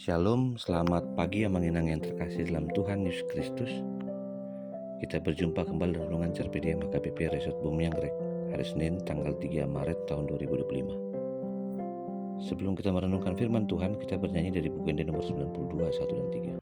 Shalom, selamat pagi amanginang yang terkasih dalam Tuhan Yesus Kristus. Kita berjumpa kembali dalam Renungan Carpe Diem HKBP Resort Bumi Anggrek, hari Senin tanggal 3 Maret tahun 2025. Sebelum kita merenungkan firman Tuhan, kita bernyanyi dari buku Ende nomor 92, 1 dan 3.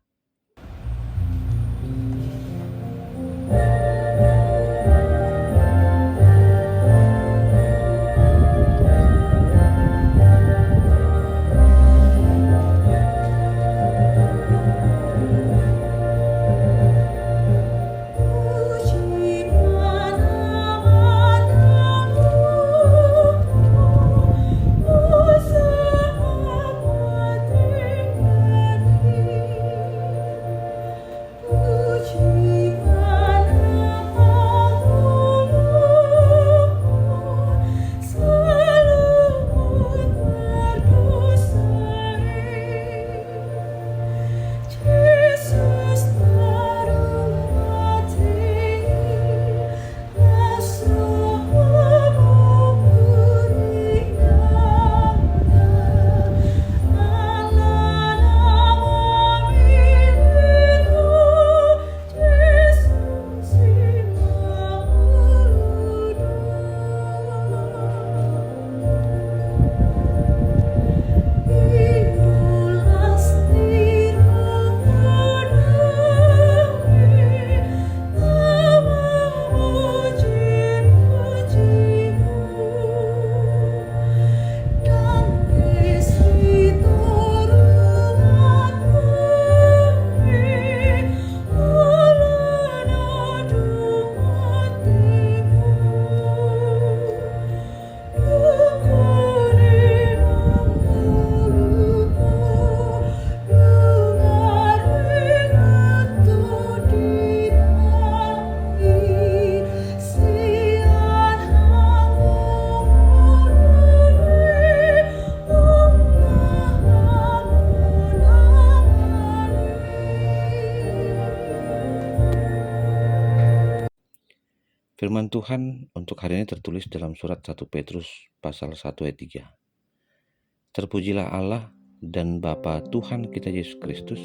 Firman Tuhan untuk hari ini tertulis dalam surat 1 Petrus pasal 1 ayat 3. Terpujilah Allah dan Bapa Tuhan kita Yesus Kristus,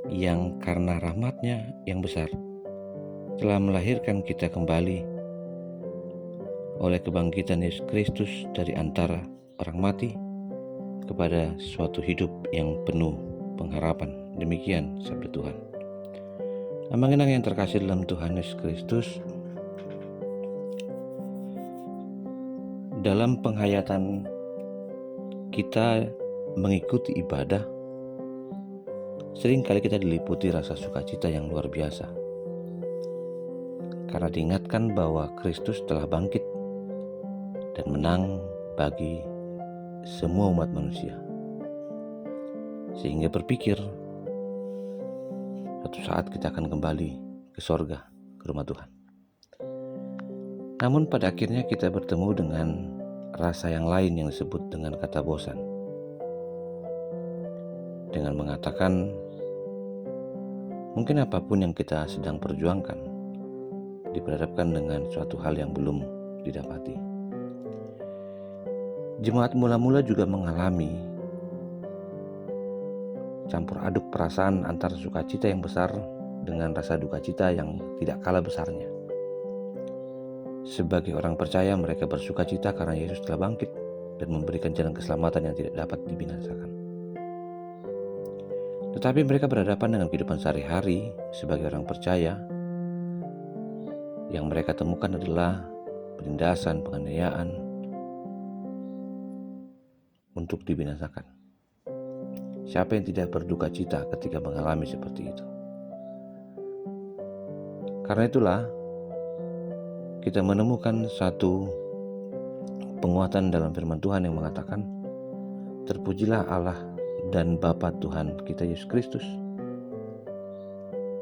yang karena rahmat-Nya yang besar telah melahirkan kita kembali oleh kebangkitan Yesus Kristus dari antara orang mati kepada suatu hidup yang penuh pengharapan. Demikian sabda Tuhan. Amanginang yang terkasih dalam Tuhan Yesus Kristus, dalam penghayatan kita mengikuti ibadah, seringkali kita diliputi rasa sukacita yang luar biasa. Karena diingatkan bahwa Kristus telah bangkit dan menang bagi semua umat manusia. Sehingga berpikir, suatu saat kita akan kembali ke sorga, ke rumah Tuhan. Namun pada akhirnya kita bertemu dengan rasa yang lain yang disebut dengan kata bosan. Dengan mengatakan, mungkin apapun yang kita sedang perjuangkan diperhadapkan dengan suatu hal yang belum didapati. Jemaat mula-mula juga mengalami campur aduk perasaan antara sukacita yang besar dengan rasa duka cita yang tidak kalah besarnya. Sebagai orang percaya, mereka bersukacita karena Yesus telah bangkit dan memberikan jalan keselamatan yang tidak dapat dibinasakan. Tetapi mereka berhadapan dengan kehidupan sehari-hari sebagai orang percaya. Yang mereka temukan adalah penindasan, penganiayaan untuk dibinasakan. Siapa yang tidak berduka cita ketika mengalami seperti itu? Karena itulah kita menemukan satu penguatan dalam firman Tuhan yang mengatakan, terpujilah Allah dan Bapa Tuhan kita Yesus Kristus,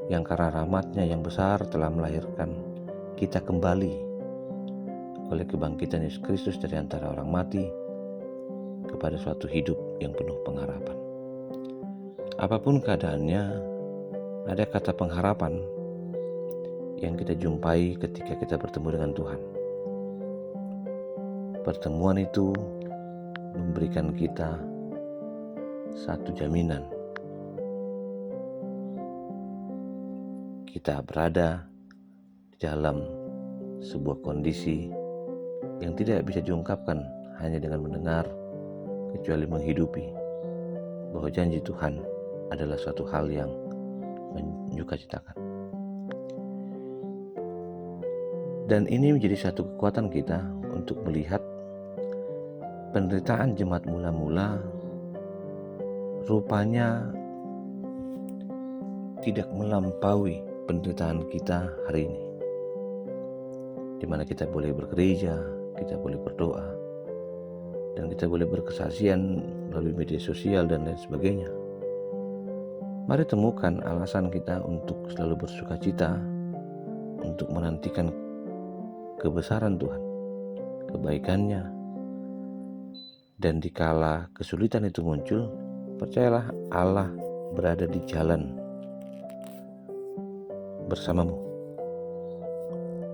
yang karena rahmat-Nya yang besar telah melahirkan kita kembali oleh kebangkitan Yesus Kristus dari antara orang mati kepada suatu hidup yang penuh pengharapan. Apapun keadaannya, ada kata pengharapan yang kita jumpai ketika kita bertemu dengan Tuhan. Pertemuan itu memberikan kita satu jaminan kita berada di dalam sebuah kondisi yang tidak bisa diungkapkan hanya dengan mendengar, kecuali menghidupi, bahwa janji Tuhan adalah suatu hal yang menyukacitakan. Dan ini menjadi satu kekuatan kita untuk melihat penderitaan jemaat mula-mula rupanya tidak melampaui penderitaan kita hari ini, di mana kita boleh bergereja, kita boleh berdoa, dan kita boleh berkesaksian melalui media sosial dan lain sebagainya. Mari temukan alasan kita untuk selalu bersukacita, untuk menantikan kebesaran Tuhan, kebaikannya, dan dikala kesulitan itu muncul, percayalah Allah berada di jalan bersamamu,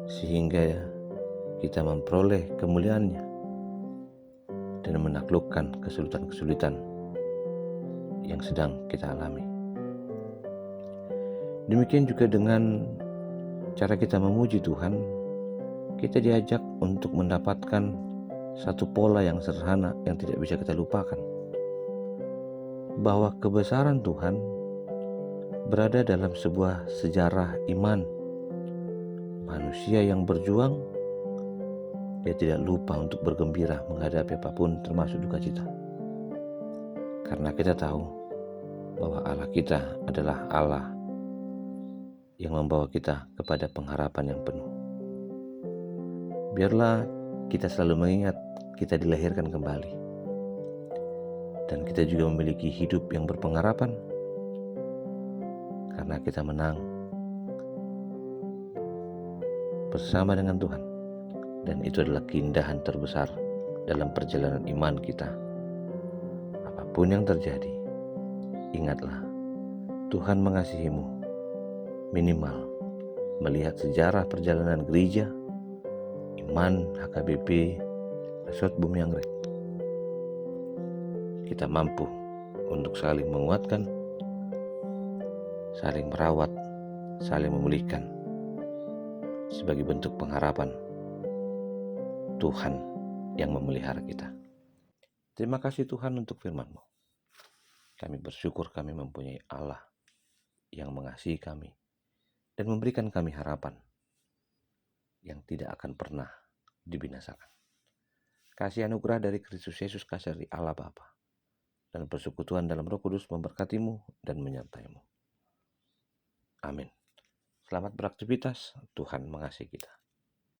sehingga kita memperoleh kemuliaannya dan menaklukkan kesulitan-kesulitan yang sedang kita alami. Demikian juga dengan cara kita memuji Tuhan, kita diajak untuk mendapatkan satu pola yang sederhana yang tidak bisa kita lupakan, bahwa kebesaran Tuhan berada dalam sebuah sejarah iman. Manusia yang berjuang, dia tidak lupa untuk bergembira menghadapi apapun termasuk duka cita. Karena kita tahu bahwa Allah kita adalah Allah yang membawa kita kepada pengharapan yang penuh. Biarlah kita selalu mengingat kita dilahirkan kembali, dan kita juga memiliki hidup yang berpengharapan karena kita menang bersama dengan Tuhan, dan itu adalah keindahan terbesar dalam perjalanan iman kita. Apapun yang terjadi, ingatlah Tuhan mengasihimu. Minimal melihat sejarah perjalanan gereja, iman, HKBP, Resort Bumi Anggrek, kita mampu untuk saling menguatkan, saling merawat, saling memulihkan sebagai bentuk pengharapan Tuhan yang memelihara kita. Terima kasih Tuhan untuk firman-Mu. Kami bersyukur kami mempunyai Allah yang mengasihi kami dan memberikan kami harapan yang tidak akan pernah dibinasakan. Kasih anugerah dari Kristus Yesus, kasih dari Allah Bapa, dan persekutuan dalam Roh Kudus memberkatimu dan menyertaimu. Amin. Selamat beraktivitas, Tuhan mengasihi kita.